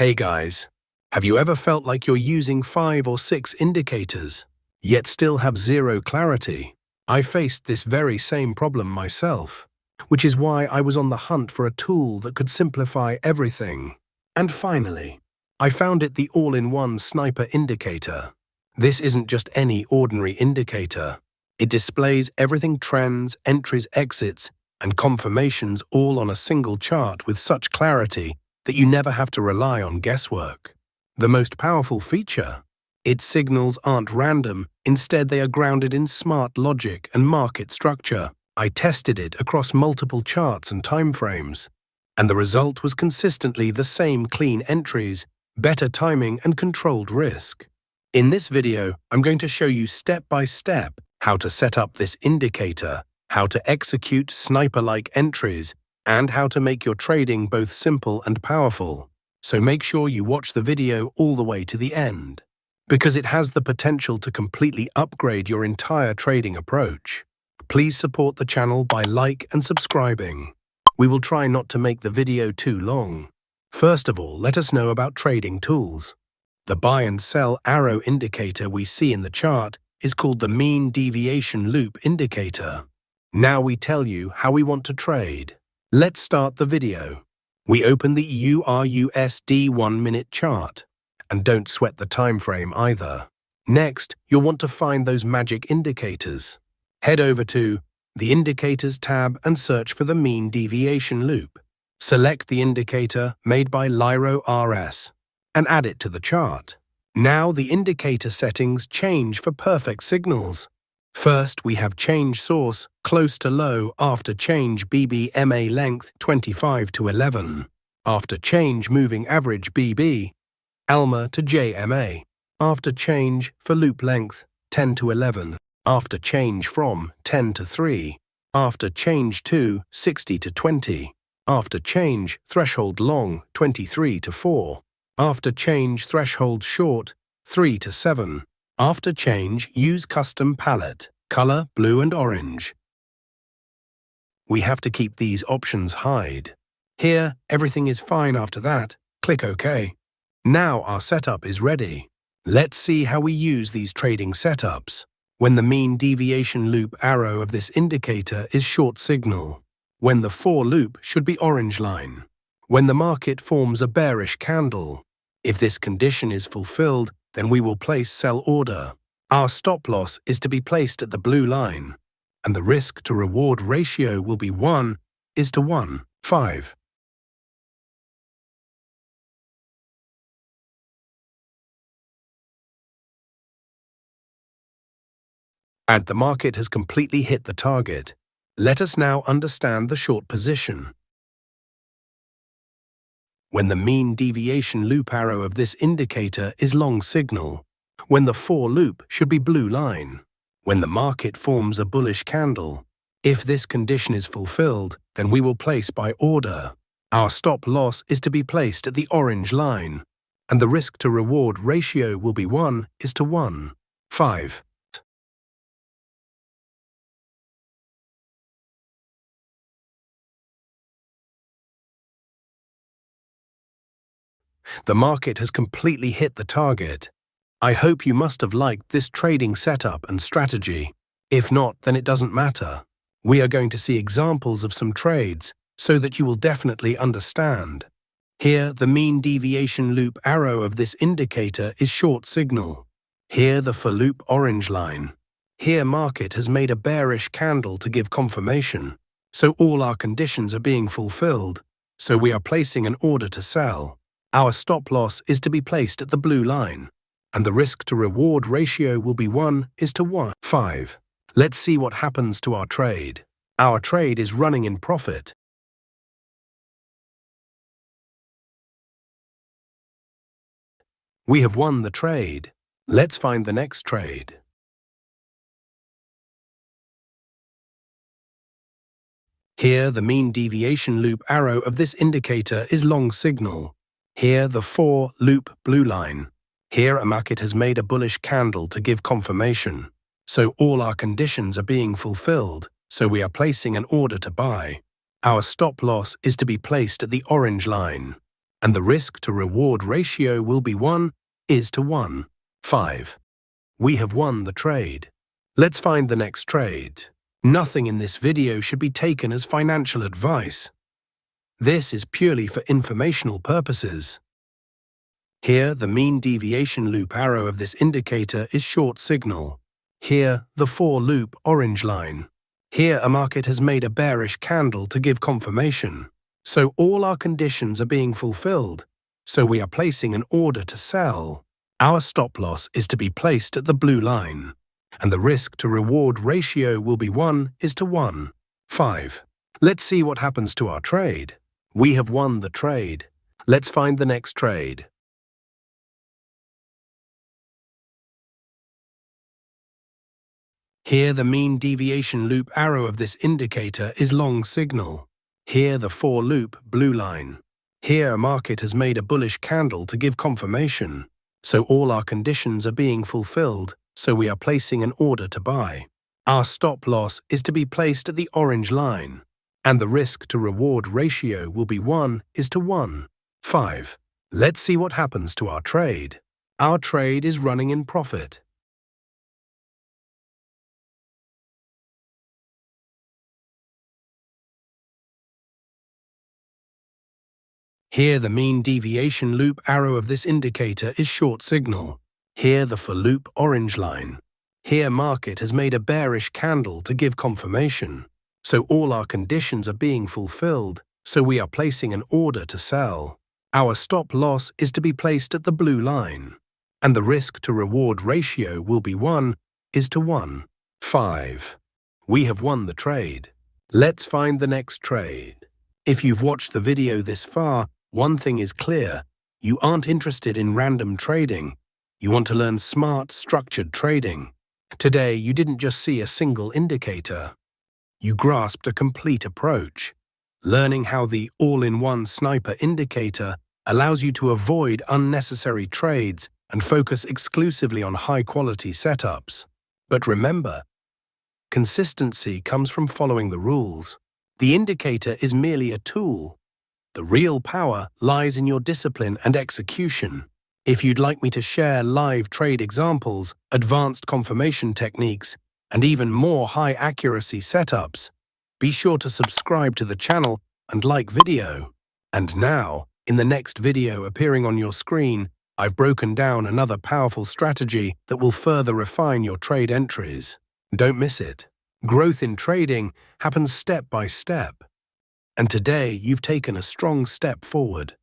Hey guys, have you ever felt like you're using 5 or 6 indicators, yet still have zero clarity? I faced this very same problem myself, which is why I was on the hunt for a tool that could simplify everything. And finally, I found it, the all-in-one sniper indicator. This isn't just any ordinary indicator. It displays everything: trends, entries, exits, and confirmations all on a single chart with such clarity that you never have to rely on guesswork. The most powerful feature? Its signals aren't random, instead they are grounded in smart logic and market structure. I tested it across multiple charts and timeframes, and the result was consistently the same: clean entries, better timing, and controlled risk. In this video, I'm going to show you step by step how to set up this indicator, how to execute sniper-like entries, and how to make your trading both simple and powerful. So make sure you watch the video all the way to the end, because it has the potential to completely upgrade your entire trading approach. Please support the channel by like and subscribing. We will try not to make the video too long. First of all, let us know about trading tools. The buy and sell arrow indicator we see in the chart is called the mean deviation loop indicator. Now we tell you how we want to trade. Let's start the video. We open the EURUSD 1-minute chart, and don't sweat the time frame either. Next, you'll want to find those magic indicators. Head over to the Indicators tab and search for the mean deviation loop. Select the indicator made by Lyro RS and add it to the chart. Now the indicator settings change for perfect signals. First, we have change source close to low after change BB/MA length 25 to 11, after change moving average BB, ALMA to JMA, after change for loop length 10 to 11, after change from 10 to 3, after change to 60 to 20, after change threshold long 23 to 4, after change threshold short 3 to 7, after change, use custom palette, color blue and orange. We have to keep these options hide. Here, everything is fine. After that, click OK. Now our setup is ready. Let's see how we use these trading setups. When the mean deviation loop arrow of this indicator is short signal. When the for loop should be orange line. When the market forms a bearish candle. If this condition is fulfilled, then we will place sell order. Our stop loss is to be placed at the blue line, and the risk to reward ratio will be 1:1.5. And the market has completely hit the target. Let us now understand the short position. When the mean deviation loop arrow of this indicator is long signal, when the for loop should be blue line, when the market forms a bullish candle. If this condition is fulfilled, then we will place buy order. Our stop loss is to be placed at the orange line, and the risk to reward ratio will be 1:1.5. The market has completely hit the target. I hope you must have liked this trading setup and strategy. If not, then it doesn't matter. We are going to see examples of some trades so that you will definitely understand. Here, the mean deviation loop arrow of this indicator is short signal. Here, the for loop orange line. Here, market has made a bearish candle to give confirmation. So all our conditions are being fulfilled. So we are placing an order to sell. Our stop loss is to be placed at the blue line, and the risk to reward ratio will be 1:1.5. Let's see what happens to our trade. Our trade is running in profit. We have won the trade. Let's find the next trade. Here, the mean deviation loop arrow of this indicator is long signal. Here, the for loop blue line. Here, a market has made a bullish candle to give confirmation. So all our conditions are being fulfilled, so we are placing an order to buy. Our stop loss is to be placed at the orange line, and the risk to reward ratio will be 1:1. 5. We have won the trade. Let's find the next trade. Nothing in this video should be taken as financial advice. This is purely for informational purposes. Here, the mean deviation loop arrow of this indicator is short signal. Here, the for loop orange line. Here, a market has made a bearish candle to give confirmation. So all our conditions are being fulfilled. So we are placing an order to sell. Our stop loss is to be placed at the blue line, and the risk to reward ratio will be 1:1. 5. Let's see what happens to our trade. We have won the trade. Let's find the next trade. Here, the mean deviation loop arrow of this indicator is long signal. Here, the for loop blue line. Here, a market has made a bullish candle to give confirmation. So all our conditions are being fulfilled, so we are placing an order to buy. Our stop loss is to be placed at the orange line, and the risk to reward ratio will be 1:1. 5. Let's see what happens to our trade. Our trade is running in profit. Here, the mean deviation loop arrow of this indicator is short signal. Here, the for loop orange line. Here, market has made a bearish candle to give confirmation. So all our conditions are being fulfilled, so we are placing an order to sell. Our stop loss is to be placed at the blue line, and the risk to reward ratio will be 1:1. 5. We have won the trade. Let's find the next trade. If you've watched the video this far, one thing is clear: you aren't interested in random trading. You want to learn smart, structured trading. Today, you didn't just see a single indicator. You grasped a complete approach, learning how the all-in-one sniper indicator allows you to avoid unnecessary trades and focus exclusively on high-quality setups. But remember, consistency comes from following the rules. The indicator is merely a tool. The real power lies in your discipline and execution. If you'd like me to share live trade examples, advanced confirmation techniques, and even more high-accuracy setups, be sure to subscribe to the channel and like video. And now, in the next video appearing on your screen, I've broken down another powerful strategy that will further refine your trade entries. Don't miss it. Growth in trading happens step by step. And today, you've taken a strong step forward.